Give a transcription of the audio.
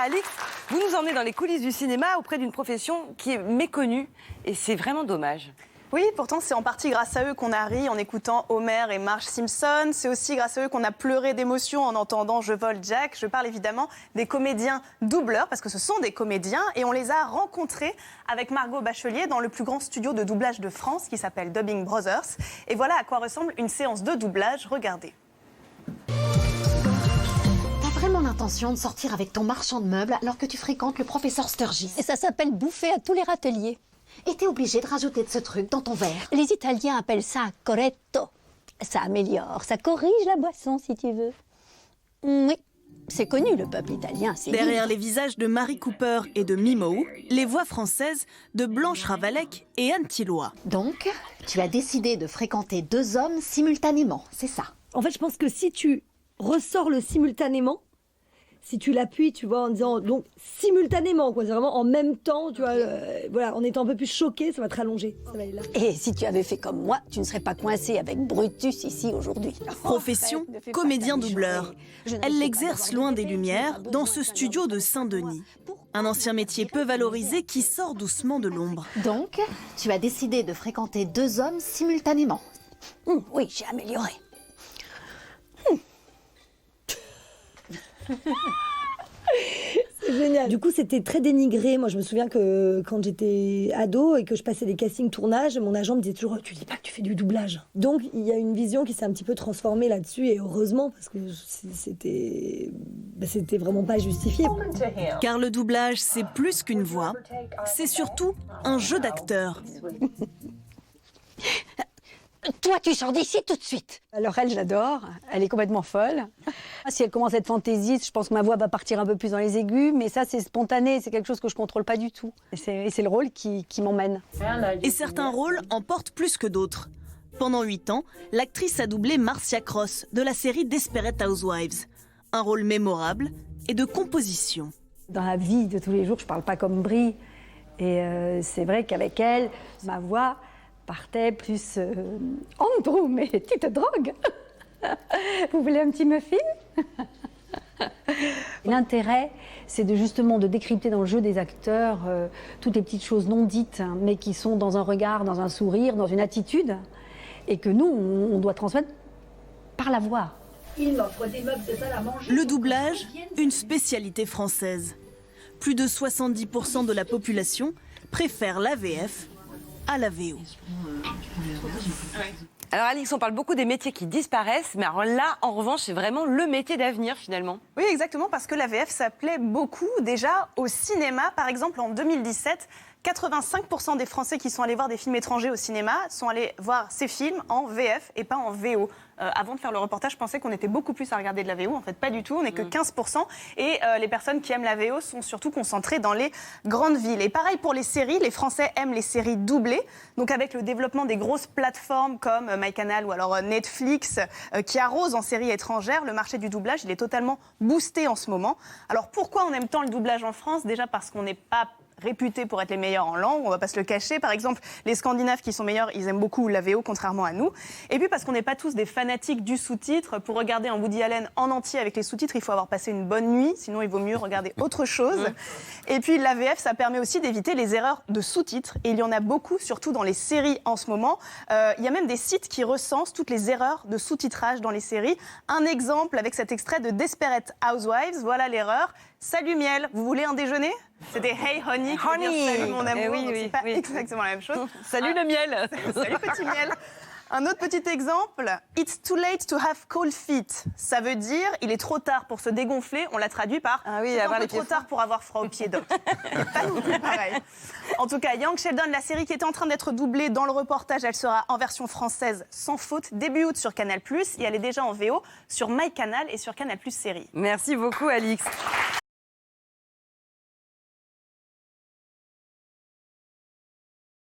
Alix, vous nous emmenez dans les coulisses du cinéma auprès d'une profession qui est méconnue et c'est vraiment dommage. Oui, pourtant c'est en partie grâce à eux qu'on a ri en écoutant Homer et Marge Simpson. C'est aussi grâce à eux qu'on a pleuré d'émotion en entendant Je vole Jack. Je parle évidemment des comédiens doubleurs parce que ce sont des comédiens et on les a rencontrés avec Margot Bachelier dans le plus grand studio de doublage de France qui s'appelle Dubbing Brothers. Et voilà à quoi ressemble une séance de doublage. Regardez. T'as vraiment l'intention de sortir avec ton marchand de meubles alors que tu fréquentes le professeur Sturgis. Et ça s'appelle bouffer à tous les râteliers. Et t'es obligé de rajouter de ce truc dans ton verre. Les Italiens appellent ça corretto. Ça améliore, ça corrige la boisson si tu veux. Oui, c'est connu le peuple italien. Derrière les visages de Marie Cooper et de Mimou, les voix françaises de Blanche Ravalec et Anne Tilloy. Donc, tu as décidé de fréquenter 2 hommes simultanément, c'est ça? En fait, je pense que si tu ressors le simultanément, si tu l'appuies, tu vois, en disant donc simultanément, quoi, c'est vraiment en même temps, tu vois, voilà, en étant un peu plus choqué, ça va te rallonger. Ça va aller là. Et si tu avais fait comme moi, tu ne serais pas coincé avec Brutus ici aujourd'hui. Profession, comédien-doubleur. Elle l'exerce loin des lumières, dans ce studio de Saint-Denis. Un ancien métier peu valorisé qui sort doucement de l'ombre. Donc, tu as décidé de fréquenter 2 hommes simultanément. Oui, j'ai amélioré. C'est génial. Du coup, c'était très dénigré. Moi, je me souviens que quand j'étais ado et que je passais des castings tournage, mon agent me disait toujours « Tu dis pas que tu fais du doublage ». Donc, il y a une vision qui s'est un petit peu transformée là-dessus et heureusement parce que c'était vraiment pas justifié. Car le doublage, c'est plus qu'une voix, c'est surtout un jeu d'acteur. Toi, tu sors d'ici tout de suite. Alors elle, j'adore. Elle est complètement folle. Si elle commence à être fantaisiste, je pense que ma voix va partir un peu plus dans les aigus. Mais ça, c'est spontané. C'est quelque chose que je contrôle pas du tout. Et c'est le rôle qui m'emmène. Et certains rôles en portent plus que d'autres. Pendant 8 ans, l'actrice a doublé Marcia Cross de la série Desperate Housewives. Un rôle mémorable et de composition. Dans la vie de tous les jours, je parle pas comme Brie. Et c'est vrai qu'avec elle, ma voix partait plus Andrew, mais tu te drogues. Vous voulez un petit muffin? L'intérêt, c'est justement de décrypter dans le jeu des acteurs toutes les petites choses non dites, hein, mais qui sont dans un regard, dans un sourire, dans une attitude, et que nous, on doit transmettre par la voix. Il m'offre des meubles de salle à manger. Le doublage, une spécialité française. Plus de 70% de la population préfère la VF à la VO. Alors Alix, on parle beaucoup des métiers qui disparaissent, mais alors là, en revanche, c'est vraiment le métier d'avenir finalement. Oui, exactement, parce que la VF s'appelait beaucoup déjà au cinéma. Par exemple, en 2017, 85% des Français qui sont allés voir des films étrangers au cinéma sont allés voir ces films en VF et pas en VO. Avant de faire le reportage, je pensais qu'on était beaucoup plus à regarder de la VO. En fait, pas du tout. On n'est que 15%. Et les personnes qui aiment la VO sont surtout concentrées dans les grandes villes. Et pareil pour les séries. Les Français aiment les séries doublées. Donc avec le développement des grosses plateformes comme MyCanal ou alors Netflix qui arrosent en séries étrangères, le marché du doublage, il est totalement boosté en ce moment. Alors pourquoi on aime tant le doublage en France? Déjà parce qu'on n'est pas réputés pour être les meilleurs en langue, on va pas se le cacher. Par exemple, les Scandinaves qui sont meilleurs, ils aiment beaucoup la VO, contrairement à nous. Et puis parce qu'on n'est pas tous des fanatiques du sous-titre. Pour regarder un Woody Allen en entier avec les sous-titres, il faut avoir passé une bonne nuit, sinon il vaut mieux regarder autre chose. Et puis la VF, ça permet aussi d'éviter les erreurs de sous-titres. Et il y en a beaucoup, surtout dans les séries en ce moment. Il y a même des sites qui recensent toutes les erreurs de sous-titrage dans les séries. Un exemple avec cet extrait de Desperate Housewives, voilà l'erreur. Salut miel, vous voulez un déjeuner? C'était Hey honey, qui veut dire salut mon amour, oui, donc c'est pas exactement la même chose. Salut le miel. Salut petit miel. Un autre petit exemple, It's too late to have cold feet. Ça veut dire, il est trop tard pour se dégonfler. On l'a traduit par, c'est un peu trop tard pour avoir froid aux pieds d'homme. Pas non plus pareil. En tout cas, Young Sheldon, la série qui était en train d'être doublée dans le reportage, elle sera en version française sans faute, début août sur Canal+, et elle est déjà en VO sur MyCanal et sur Canal+ Série. Merci beaucoup Alix.